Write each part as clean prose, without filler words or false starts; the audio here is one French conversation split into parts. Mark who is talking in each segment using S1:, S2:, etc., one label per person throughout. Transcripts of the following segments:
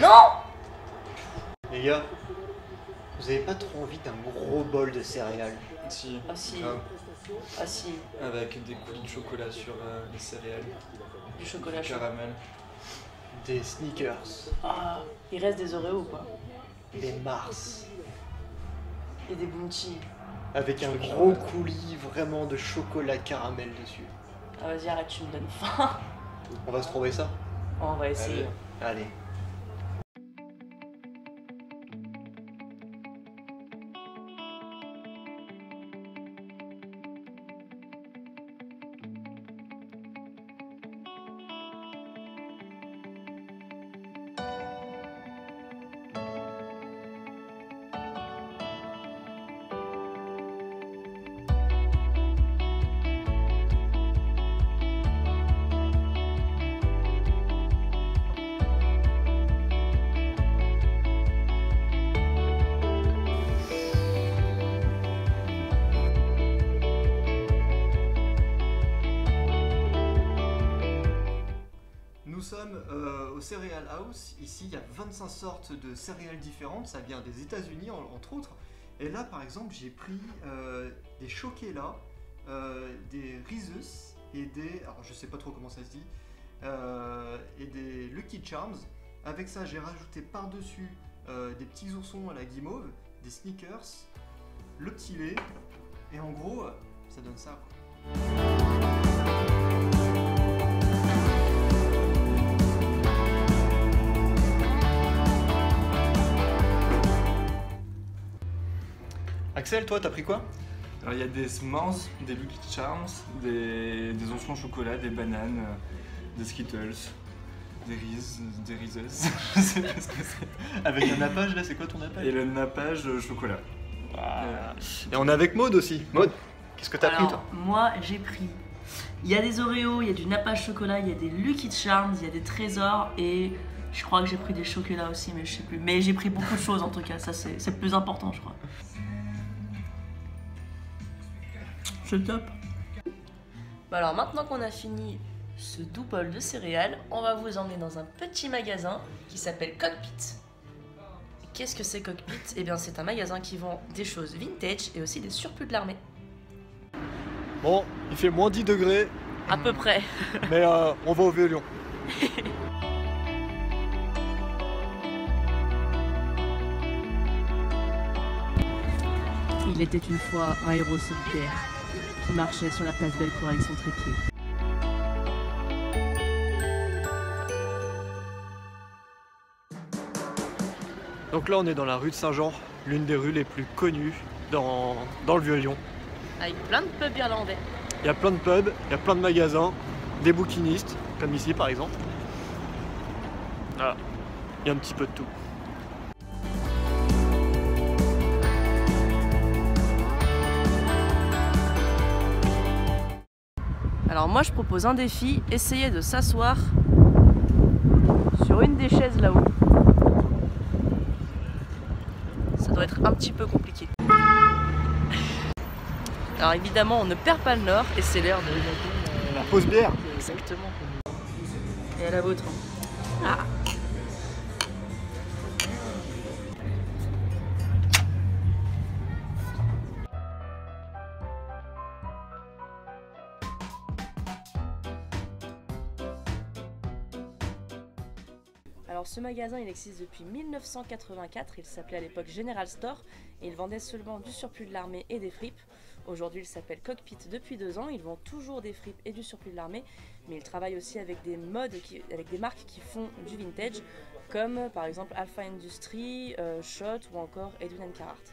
S1: Non!
S2: Les gars, vous avez pas trop envie d'un gros bol de céréales?
S3: Si.
S1: Ah si.
S3: Ah.
S1: Ah si.
S3: Avec des coulis de chocolat sur les céréales.
S1: Du chocolat
S3: Du
S1: chaud.
S3: caramel.
S2: Des sneakers,
S1: Ah, il reste des Oreos quoi.
S2: des Mars,
S1: Et des Bounty.
S2: avec un gros coulis vraiment de chocolat caramel dessus.
S1: Ah vas-y arrête, tu me donnes faim.
S2: On va se trouver ça?
S1: On va essayer.
S2: Allez.
S4: Nous sommes au Cereal House. Ici, il y a 25 sortes de céréales différentes. Ça vient des États-Unis, entre autres. Et là, par exemple, j'ai pris des Chokela, des Reese's et des... Alors, je sais pas trop comment ça se dit. Et des Lucky Charms. Avec ça, j'ai rajouté par-dessus des petits oursons à la guimauve, des Snickers, le petit lait. Et en gros, ça donne ça, quoi.
S2: Axel, toi, t'as pris quoi?
S3: Alors il y a des S'mores, des Lucky Charms, des oursons au chocolat, des bananes, des Skittles, des Reese's, je sais pas ce que c'est.
S2: Avec un nappage, là, c'est quoi ton nappage?
S3: Et le nappage chocolat.
S2: Et on est avec Maud aussi. Maud, qu'est-ce que t'as pris,
S1: Alors,
S2: toi?
S1: moi j'ai pris. Il y a des Oreos, il y a du nappage chocolat, il y a des Lucky Charms, il y a des trésors et je crois que j'ai pris des chocolats aussi, mais je sais plus. Mais j'ai pris beaucoup de choses en tout cas, ça c'est le plus important, je crois. C'est top. Bah alors maintenant qu'on a fini ce doux bol de céréales, on va vous emmener dans un petit magasin qui s'appelle Cockpit. Qu'est-ce que c'est Cockpit? Eh bien c'est un magasin qui vend des choses vintage et aussi des surplus de l'armée.
S2: Bon, il fait moins 10 degrés,
S1: À peu près.
S2: mais on va au Vieux-Lyon.
S1: Il était une fois un héros solitaire qui marchait sur la place Bellecour avec son trépied.
S2: Donc là, on est dans la rue de Saint-Jean, l'une des rues les plus connues dans le Vieux-Lyon.
S1: Avec plein de pubs irlandais.
S2: Il y a plein de pubs, il y a plein de magasins, des bouquinistes, comme ici par exemple. Voilà, il y a un petit peu de tout.
S1: Alors moi je propose un défi, essayer de s'asseoir sur une des chaises là-haut. Ça doit être un petit peu compliqué. Alors évidemment on ne perd pas le nord et c'est l'heure de...
S2: La pause bière.
S1: Exactement. Et à la vôtre. Ah. Alors ce magasin il existe depuis 1984, il s'appelait à l'époque General Store et il vendait seulement du surplus de l'armée et des fripes. Aujourd'hui il s'appelle Cockpit depuis 2 ans, il vend toujours des fripes et du surplus de l'armée, mais il travaille aussi avec des modes, avec des marques qui font du vintage, comme par exemple Alpha Industries, Schott ou encore Edwin Carhartt.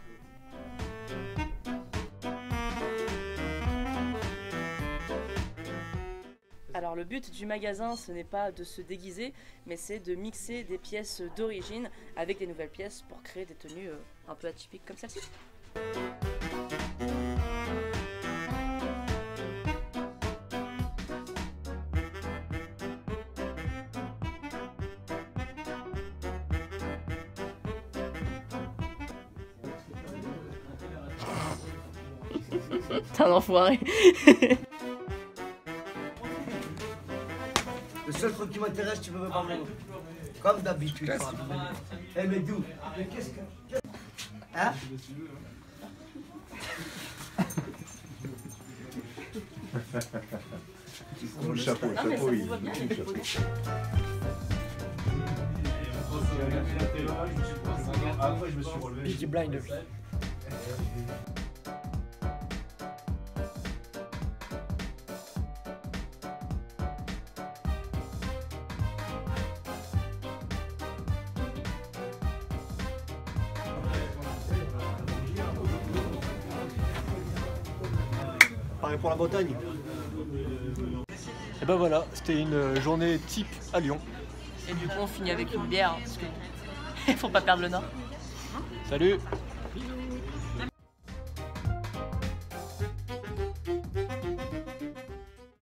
S1: Alors le but du magasin, ce n'est pas de se déguiser, mais c'est de mixer des pièces d'origine avec des nouvelles pièces pour créer des tenues un peu atypiques comme celle-ci. T'es un enfoiré.
S4: Le
S5: seul truc qui m'intéresse, tu peux me parler. Comme d'habitude. Eh mais d'où? Mais qu'est-ce que... Hein?
S6: Le chapeau,
S1: Ah, mais ça se voit bien, les photos.
S6: Après, je me suis relevé.
S2: Peaky Blinders. Pareil pour la Bretagne. Et ben voilà, c'était une journée type à Lyon.
S1: Et du coup, on finit avec une bière, hein, parce que faut pas perdre le nord.
S2: Salut!